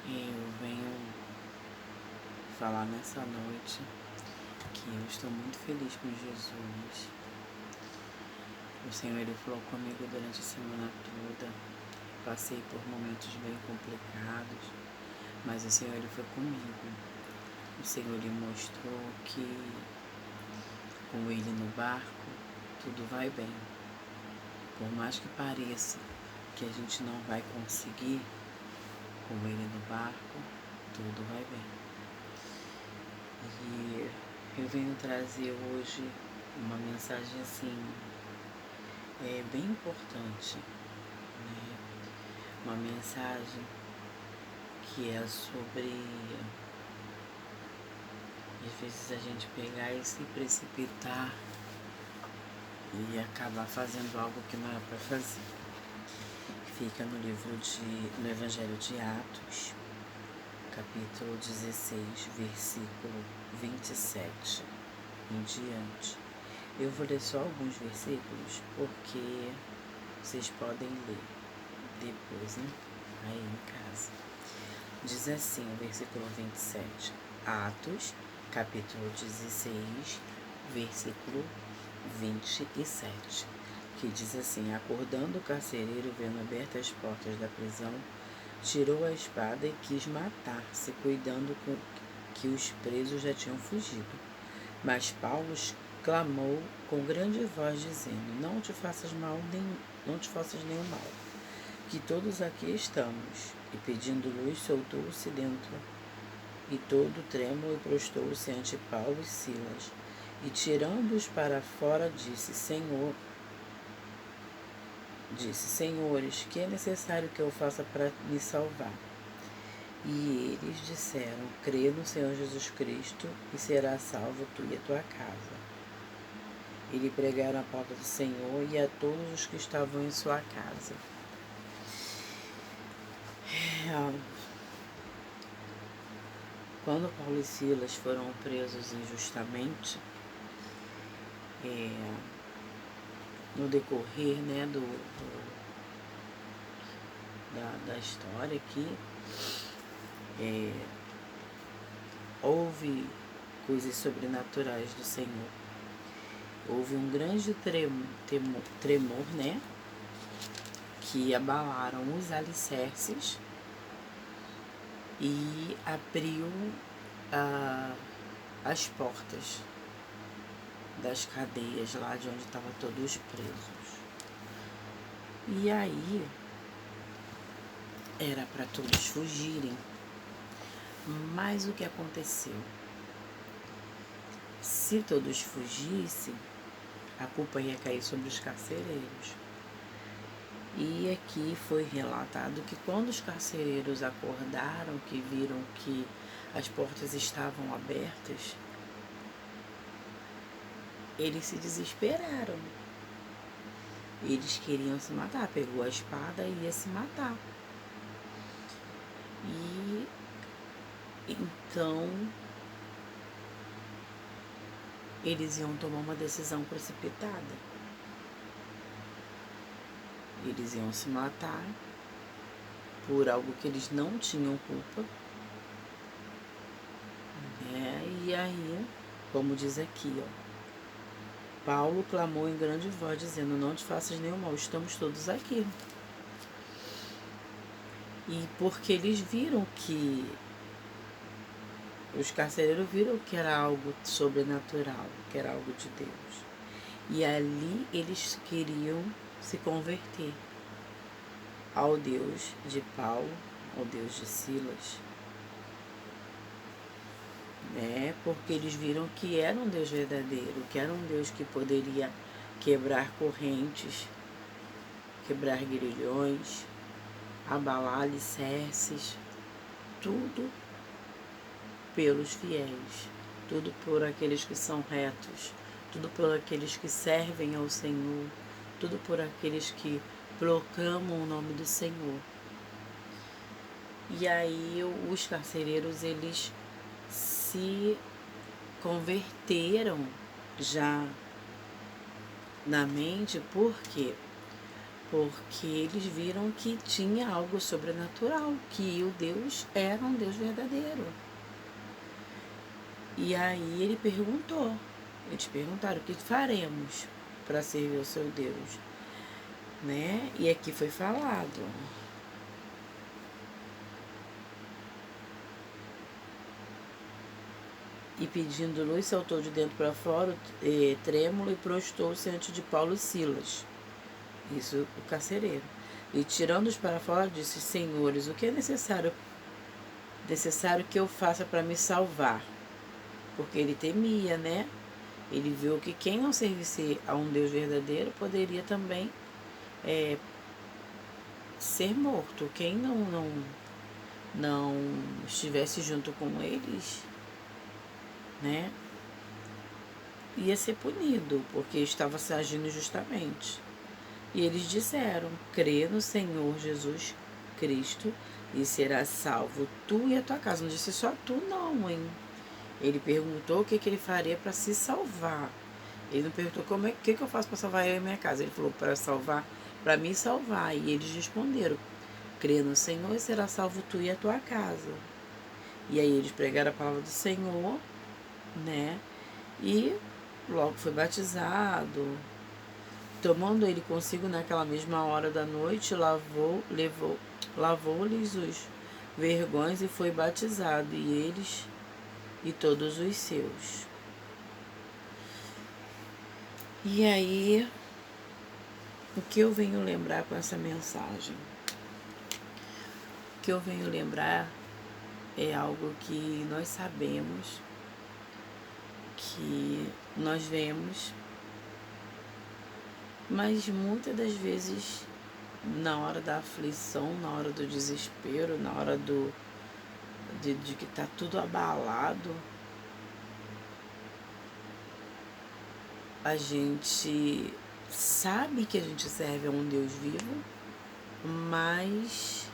Eu venho falar nessa noite que eu estou muito feliz com Jesus. O Senhor, Ele falou comigo durante a semana toda. Passei por momentos bem complicados, mas o Senhor, Ele foi comigo. O Senhor, Ele mostrou que com Ele no barco, tudo vai bem. Por mais que pareça que a gente não vai conseguir, com Ele no barco, tudo vai bem. E eu venho trazer hoje uma mensagem assim, bem importante, né? Uma mensagem que é sobre, às vezes, a gente pegar e se precipitar e acabar fazendo algo que não é para fazer. Fica no Evangelho de Atos, capítulo 16, versículo 27 em diante. Eu vou ler só alguns versículos, porque vocês podem ler depois, né? Aí em casa. Diz assim, o versículo 27. Atos, capítulo 16, versículo 27. Que diz assim: acordando o carcereiro, vendo abertas as portas da prisão, tirou a espada e quis matar-se, cuidando que os presos já tinham fugido. Mas Paulo clamou com grande voz, dizendo: não te faças nenhum mal, que todos aqui estamos. E pedindo luz, soltou-se dentro, e todo trêmulo, e prostou-se ante Paulo e Silas. E tirando-os para fora, disse: Senhores, que é necessário que eu faça para me salvar? E eles disseram: crê no Senhor Jesus Cristo, e será salvo tu e a tua casa. E lhe pregaram a palavra do Senhor e a todos os que estavam em sua casa. Quando Paulo e Silas foram presos injustamente, no decorrer, né, da história aqui, houve coisas sobrenaturais do Senhor. Houve um grande tremor, né, que abalaram os alicerces e abriu as portas das cadeias lá de onde estavam todos presos. E aí era para todos fugirem. Mas o que aconteceu? Se todos fugissem, a culpa ia cair sobre os carcereiros. E aqui foi relatado que quando os carcereiros acordaram, que viram que as portas estavam abertas, eles se desesperaram. Eles queriam se matar, pegou a espada e ia se matar. E então eles iam tomar uma decisão precipitada. Eles iam se matar por algo que eles não tinham culpa. E aí, como diz aqui, Paulo clamou em grande voz, dizendo: não te faças nenhum mal, estamos todos aqui. E porque eles viram que, os carcereiros viram que era algo sobrenatural, que era algo de Deus. E ali eles queriam se converter ao Deus de Paulo, ao Deus de Silas, porque eles viram que era um Deus verdadeiro, que era um Deus que poderia quebrar correntes, quebrar grilhões, abalar alicerces, tudo pelos fiéis, tudo por aqueles que são retos, tudo por aqueles que servem ao Senhor, tudo por aqueles que proclamam o nome do Senhor. E aí os carcereiros, eles se converteram já na mente. Por quê? porque eles viram que tinha algo sobrenatural, que o Deus era um Deus verdadeiro. E aí eles perguntaram, o que faremos para servir o seu Deus? Né? E aqui foi falado. E pedindo luz, saltou de dentro para fora, trêmulo, e prostou-se diante de Paulo e Silas. Isso, o carcereiro. E tirando-os para fora, disse: Senhores, o que é necessário que eu faça para me salvar? Porque ele temia, né? Ele viu que quem não servisse a um Deus verdadeiro poderia também ser morto. Quem não estivesse junto com eles, né, ia ser punido, porque estava se agindo justamente. E eles disseram: crê no Senhor Jesus Cristo e serás salvo, tu e a tua casa. Não disse só tu não, hein? Ele perguntou o que ele faria para se salvar. Ele não perguntou o que eu faço para salvar eu e minha casa. Ele falou: para me salvar. E eles responderam: crê no Senhor e será salvo tu e a tua casa. E aí eles pregaram a palavra do Senhor, né? E logo foi batizado. Tomando ele consigo naquela mesma hora da noite, lavou-lhes os vergões e foi batizado, e eles e todos os seus. E aí, o que eu venho lembrar com essa mensagem? O que eu venho lembrar é algo que nós sabemos, que nós vemos, mas muitas das vezes, na hora da aflição, na hora do desespero, na hora de que está tudo abalado, a gente sabe que a gente serve a um Deus vivo, mas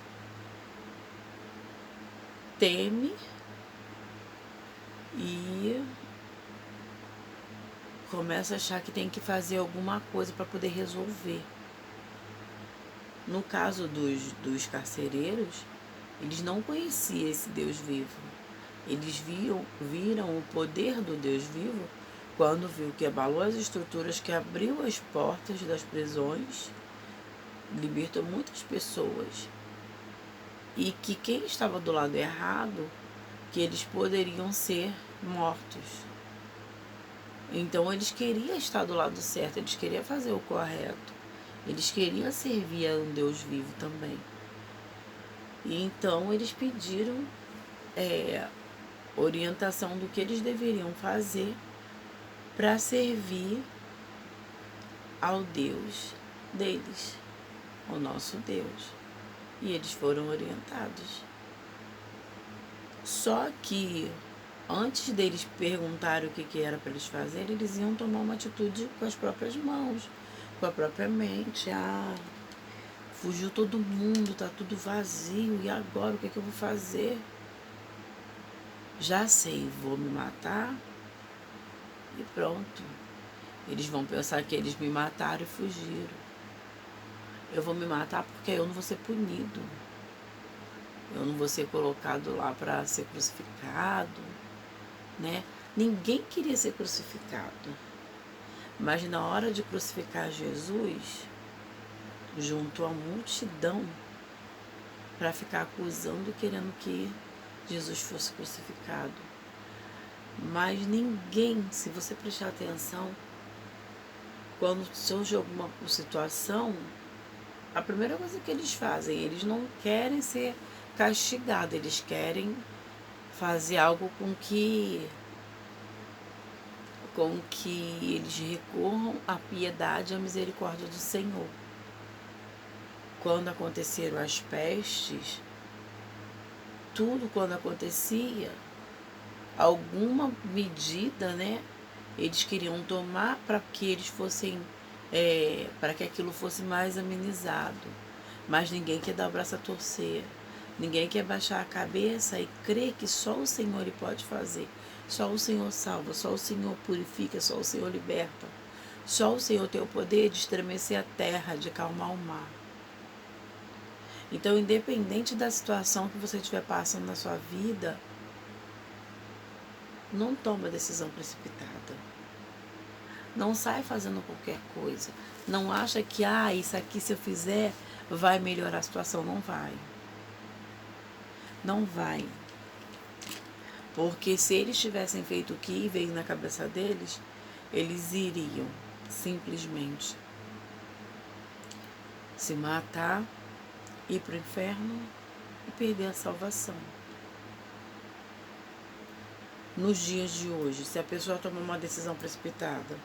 teme e começa a achar que tem que fazer alguma coisa para poder resolver. No caso dos carcereiros, eles não conheciam esse Deus vivo. Eles viram o poder do Deus vivo quando viu que abalou as estruturas, que abriu as portas das prisões, libertou muitas pessoas. E que quem estava do lado errado, que eles poderiam ser mortos. Então eles queriam estar do lado certo, eles queriam fazer o correto. Eles queriam servir a um Deus vivo também. E então eles pediram orientação do que eles deveriam fazer para servir ao Deus deles, ao nosso Deus. E eles foram orientados. Só que antes deles perguntarem o que era para eles fazerem, eles iam tomar uma atitude com as próprias mãos, com a própria mente. Fugiu todo mundo, tá tudo vazio, e agora o que eu vou fazer? Já sei, vou me matar e pronto. Eles vão pensar que eles me mataram e fugiram. Eu vou me matar porque eu não vou ser punido. Eu não vou ser colocado lá para ser crucificado, né? Ninguém queria ser crucificado. Mas na hora de crucificar Jesus, juntou a multidão para ficar acusando e querendo que Jesus fosse crucificado. Mas ninguém, se você prestar atenção, quando surge alguma situação, a primeira coisa que eles fazem, eles não querem ser castigados, eles querem fazer algo com que eles recorram à piedade e à misericórdia do Senhor. Quando aconteceram as pestes, tudo quando acontecia, alguma medida, né, eles queriam tomar para que eles fossem, para que aquilo fosse mais amenizado. Mas ninguém quer dar o braço a torcer. Ninguém quer baixar a cabeça e crer que só o Senhor ele pode fazer. Só o Senhor salva, só o Senhor purifica, só o Senhor liberta. Só o Senhor tem o poder de estremecer a terra, de calmar o mar. Então, independente da situação que você estiver passando na sua vida, não toma decisão precipitada. Não sai fazendo qualquer coisa. Não acha que, isso aqui se eu fizer vai melhorar a situação. Não vai. Não vai. Porque se eles tivessem feito o que veio na cabeça deles, eles iriam simplesmente se matar, ir para o inferno e perder a salvação. Nos dias de hoje, se a pessoa tomar uma decisão precipitada,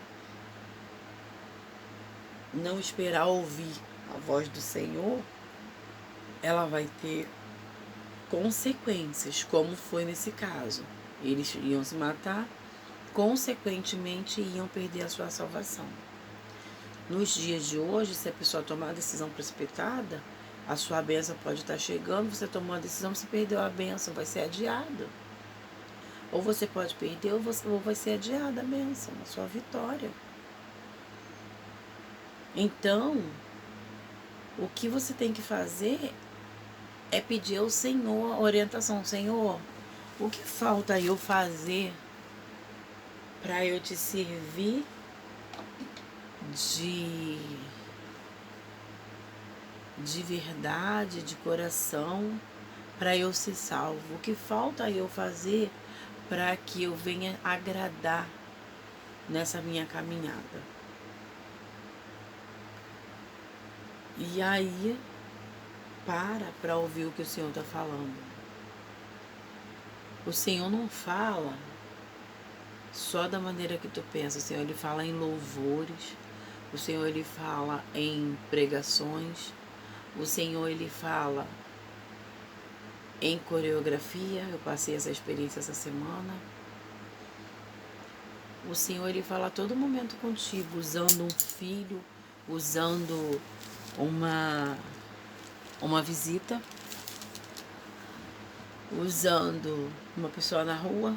não esperar ouvir a voz do Senhor, ela vai ter consequências, como foi nesse caso. Eles iam se matar, consequentemente iam perder a sua salvação. Nos dias de hoje, se a pessoa tomar a decisão precipitada, a sua bênção pode estar chegando, você tomou a decisão, você perdeu a bênção, vai ser adiado. Ou você pode perder, ou vai ser adiada a bênção, a sua vitória. Então, o que você tem que fazer é pedir ao Senhor a orientação. Senhor, o que falta eu fazer para eu te servir de verdade, de coração, para eu ser salvo? O que falta eu fazer para que eu venha agradar nessa minha caminhada? E aí, para ouvir o que o Senhor está falando. O Senhor não fala só da maneira que tu pensa. O Senhor, Ele fala em louvores. O Senhor, Ele fala em pregações. O Senhor, Ele fala em coreografia. Eu passei essa experiência essa semana. O Senhor, Ele fala a todo momento contigo, usando um filho, usando uma visita, usando uma pessoa na rua.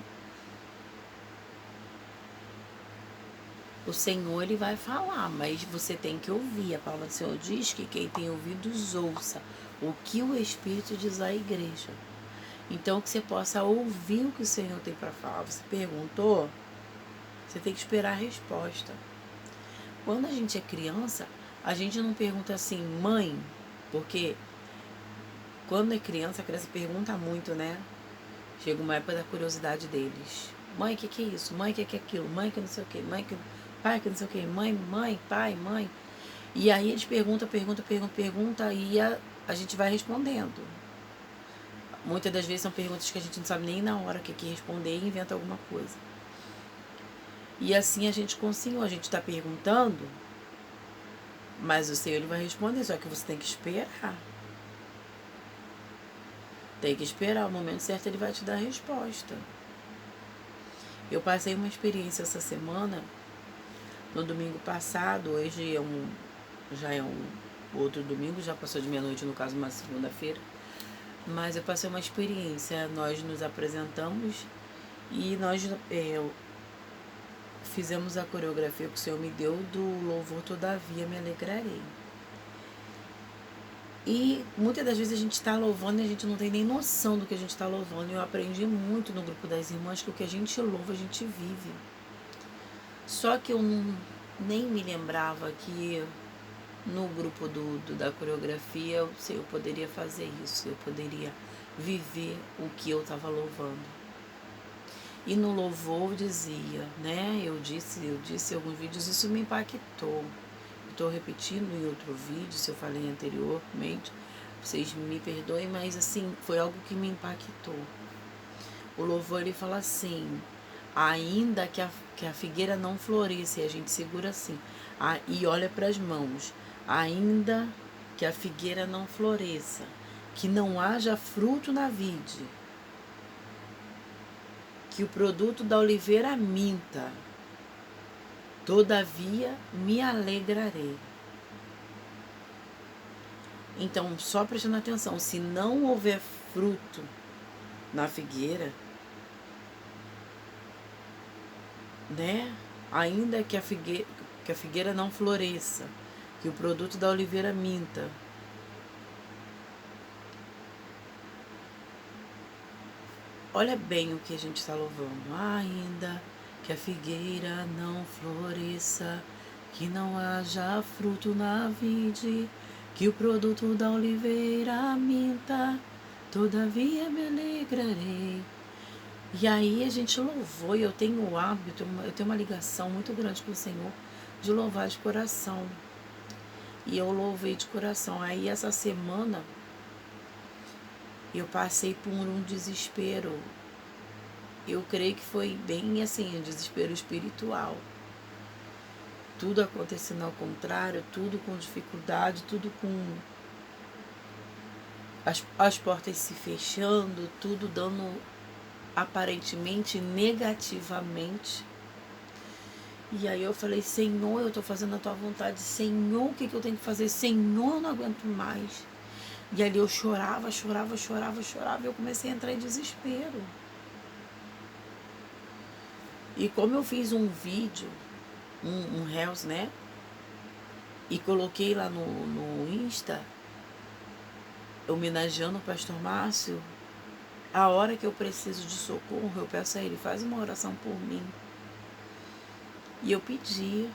O Senhor, Ele vai falar, mas você tem que ouvir. A palavra do Senhor diz que quem tem ouvidos ouça o que o Espírito diz à igreja. Então, que você possa ouvir o que o Senhor tem para falar. Você perguntou, você tem que esperar a resposta. Quando a gente é criança, a gente não pergunta assim, mãe, porque quando é criança, a criança pergunta muito, né? Chega uma época da curiosidade deles. Mãe, o que é isso? Mãe, o que é aquilo? Mãe, que não sei o que? Mãe, que pai, que não sei o que? Mãe, pai, mãe. E aí eles perguntam, e a gente vai respondendo. Muitas das vezes são perguntas que a gente não sabe nem na hora o que responder e inventa alguma coisa. E assim a gente com o Senhor, a gente está perguntando, mas o Senhor, Ele vai responder, só que você tem que esperar. Tem que esperar, o momento certo Ele vai te dar a resposta. Eu passei uma experiência essa semana, no domingo passado, hoje já é um outro domingo, já passou de meia-noite, no caso uma segunda-feira, mas eu passei uma experiência, nós nos apresentamos e nós fizemos a coreografia que o Senhor me deu do louvor Todavia Me Alegrarei. E muitas das vezes a gente está louvando e a gente não tem nem noção do que a gente está louvando. Eu aprendi muito no grupo das irmãs que o que a gente louva, a gente vive. Só que eu nem me lembrava que no grupo da coreografia eu poderia fazer isso, eu poderia viver o que eu estava louvando. E no louvor dizia, né? Eu disse em alguns vídeos, isso me impactou. Estou repetindo em outro vídeo, se eu falei anteriormente, vocês me perdoem, mas assim, foi algo que me impactou. O louvor, ele fala assim, ainda que a figueira não floresça, e a gente segura assim, e olha para as mãos, ainda que a figueira não floresça, que não haja fruto na vide, que o produto da oliveira minta, todavia me alegrarei. Então, só prestando atenção, se não houver fruto na figueira, né? Ainda que que a figueira não floresça, que o produto da oliveira minta. Olha bem o que a gente está louvando. Ainda que a figueira não floresça, que não haja fruto na vide, que o produto da oliveira minta, todavia me alegrarei. E aí a gente louvou, e eu tenho o hábito, eu tenho uma ligação muito grande com o Senhor de louvar de coração. E eu louvei de coração. Aí essa semana eu passei por um desespero. Eu creio que foi bem assim, um desespero espiritual. Tudo acontecendo ao contrário, tudo com dificuldade, tudo com as portas se fechando, tudo dando aparentemente negativamente. E aí eu falei, Senhor, eu estou fazendo a tua vontade. Senhor, o que eu tenho que fazer? Senhor, eu não aguento mais. E ali eu chorava. E eu comecei a entrar em desespero. E como eu fiz um vídeo, um Reels, né? E coloquei lá no Insta, homenageando o pastor Márcio, a hora que eu preciso de socorro, eu peço a ele, faz uma oração por mim. E eu pedi,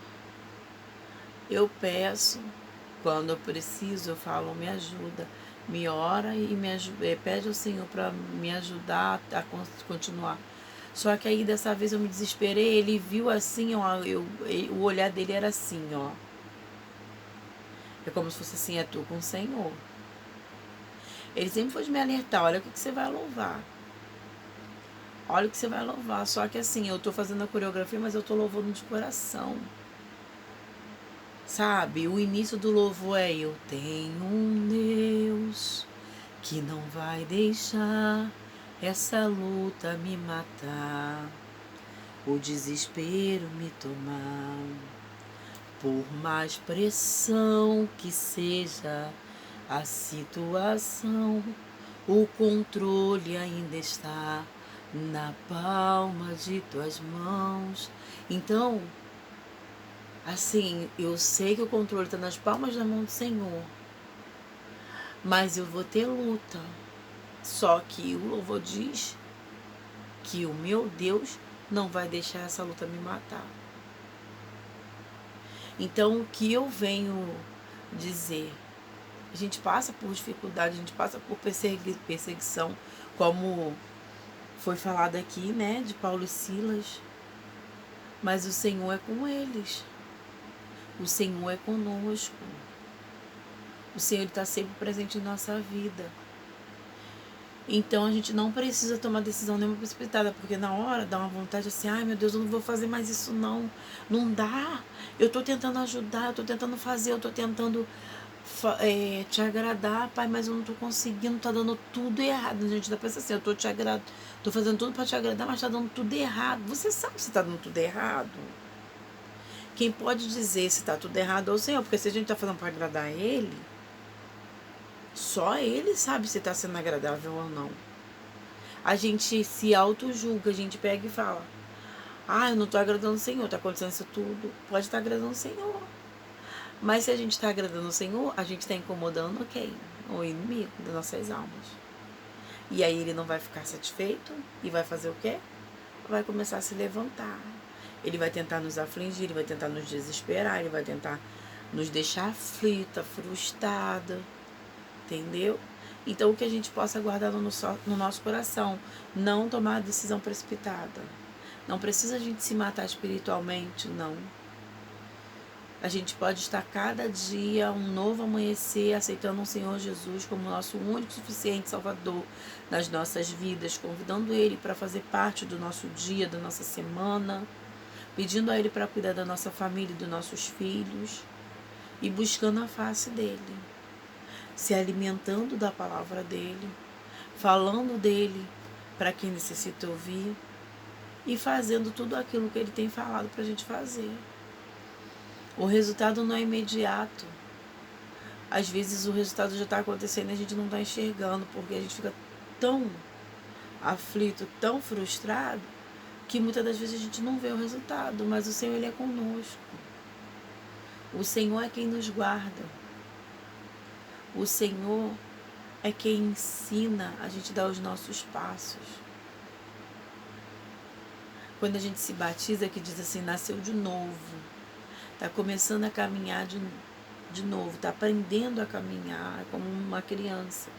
eu peço, quando eu preciso, eu falo, me ajuda, me ora e me ajuda, pede ao Senhor para me ajudar a continuar. Só que aí dessa vez eu me desesperei, ele viu assim, ó, o olhar dele era assim, ó. É como se fosse assim, é tu com o Senhor. Ele sempre foi de me alertar, olha o que você vai louvar. Olha o que você vai louvar. Só que assim, eu tô fazendo a coreografia, mas eu tô louvando de coração. Sabe? O início do louvor é: eu tenho um Deus que não vai deixar essa luta me matar, o desespero me tomar. Por mais pressão que seja a situação, o controle ainda está na palma de tuas mãos. Então, assim, eu sei que o controle está nas palmas da mão do Senhor, mas eu vou ter luta. Só que o louvor diz que o meu Deus não vai deixar essa luta me matar. Então, o que eu venho dizer? A gente passa por dificuldade, a gente passa por perseguição, como foi falado aqui, né, de Paulo e Silas. Mas o Senhor é com eles. O Senhor é conosco. O Senhor está sempre presente em nossa vida. Então a gente não precisa tomar decisão nenhuma precipitada, porque na hora dá uma vontade assim, ai meu Deus, eu não vou fazer mais isso não. Não dá. Eu estou tentando ajudar, eu estou tentando fazer, eu estou tentando te agradar, Pai, mas eu não estou conseguindo, está dando tudo errado. A gente ainda pensa assim, eu estou fazendo tudo para te agradar, mas está dando tudo errado. Você sabe se está dando tudo errado? Quem pode dizer se está tudo errado é o Senhor, porque se a gente está fazendo para agradar Ele, só Ele sabe se está sendo agradável ou não. A gente se auto-julga, a gente pega e fala, eu não estou agradando o Senhor, está acontecendo isso tudo, pode estar agradando o Senhor. Mas se a gente está agradando o Senhor, a gente está incomodando quem? O inimigo das nossas almas. E aí ele não vai ficar satisfeito e vai fazer o quê? Vai começar a se levantar. Ele vai tentar nos afligir, ele vai tentar nos desesperar, ele vai tentar nos deixar aflita, frustrada, entendeu? Então, o que a gente possa guardar no nosso coração, não tomar decisão precipitada. Não precisa a gente se matar espiritualmente, não. A gente pode estar cada dia um novo amanhecer, aceitando o Senhor Jesus como nosso único e suficiente Salvador nas nossas vidas, convidando Ele para fazer parte do nosso dia, da nossa semana, pedindo a Ele para cuidar da nossa família e dos nossos filhos e buscando a face dEle, se alimentando da palavra dEle, falando dEle para quem necessita ouvir e fazendo tudo aquilo que Ele tem falado para a gente fazer. O resultado não é imediato. Às vezes o resultado já está acontecendo e a gente não está enxergando, porque a gente fica tão aflito, tão frustrado, que muitas das vezes a gente não vê o resultado, mas o Senhor, Ele é conosco. O Senhor é quem nos guarda. O Senhor é quem ensina a gente a dar os nossos passos. Quando a gente se batiza, que diz assim, nasceu de novo, está começando a caminhar de novo, está aprendendo a caminhar como uma criança.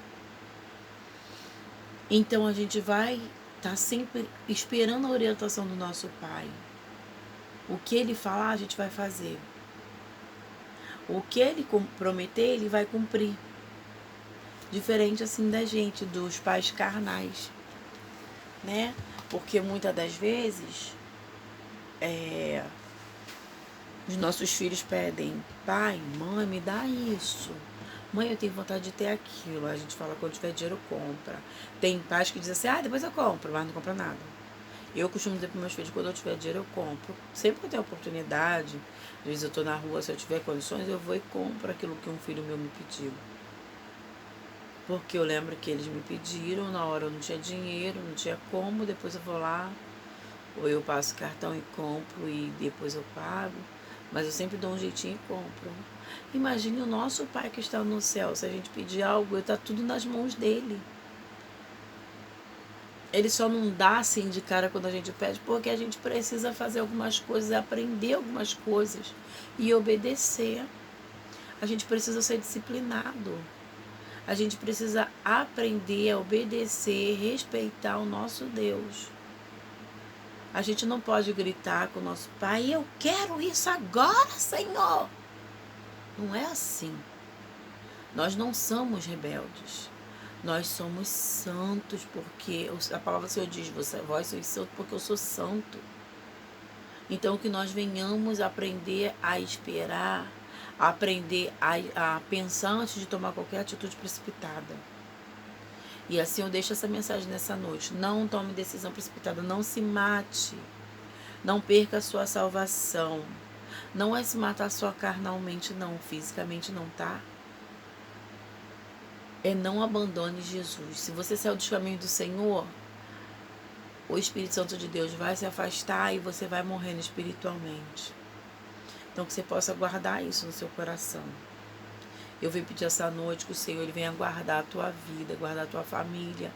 Então a gente vai estar sempre esperando a orientação do nosso Pai. O que Ele falar, a gente vai fazer. O que Ele prometer, Ele vai cumprir. Diferente assim da gente, dos pais carnais, né? Porque muitas das vezes os nossos filhos pedem: pai, mãe, me dá isso. Mãe, eu tenho vontade de ter aquilo. A gente fala: quando tiver dinheiro, compra. Tem pais que dizem assim: depois eu compro, mas não compra nada. Eu costumo dizer para meus filhos: quando eu tiver dinheiro, eu compro. Sempre que eu tenho oportunidade, às vezes eu estou na rua, se eu tiver condições, eu vou e compro aquilo que um filho meu me pediu. Porque eu lembro que eles me pediram, na hora eu não tinha dinheiro, não tinha como, depois eu vou lá, ou eu passo cartão e compro e depois eu pago, mas eu sempre dou um jeitinho e compro. Imagine o nosso Pai que está no céu, se a gente pedir algo, está tudo nas mãos dele. Ele só não dá assim de cara quando a gente pede, porque a gente precisa fazer algumas coisas, aprender algumas coisas e obedecer. A gente precisa ser disciplinado. A gente precisa aprender a obedecer, respeitar o nosso Deus. A gente não pode gritar com o nosso Pai: eu quero isso agora, Senhor. Não é assim. Nós não somos rebeldes. Nós somos santos, porque a palavra do Senhor diz: vós sois santos porque eu sou santo. Então que nós venhamos aprender a esperar, aprender a pensar antes de tomar qualquer atitude precipitada. E assim eu deixo essa mensagem nessa noite: não tome decisão precipitada, não se mate, não perca a sua salvação. Não é se matar só carnalmente, não, fisicamente não, tá? É não abandone Jesus. Se você saiu dos caminhos do Senhor, o Espírito Santo de Deus vai se afastar e você vai morrendo espiritualmente. Então que você possa guardar isso no seu coração. Eu venho pedir essa noite que o Senhor ele venha guardar a tua vida, guardar a tua família.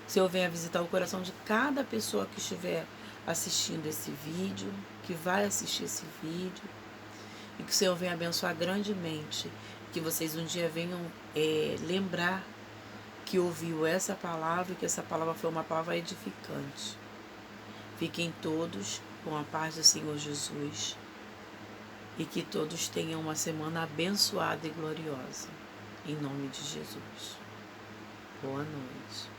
Que o Senhor venha visitar o coração de cada pessoa que estiver assistindo esse vídeo, que vai assistir esse vídeo. E que o Senhor venha abençoar grandemente. Que vocês um dia venham lembrar que ouviu essa palavra e que essa palavra foi uma palavra edificante. Fiquem todos com a paz do Senhor Jesus. E que todos tenham uma semana abençoada e gloriosa. Em nome de Jesus. Boa noite.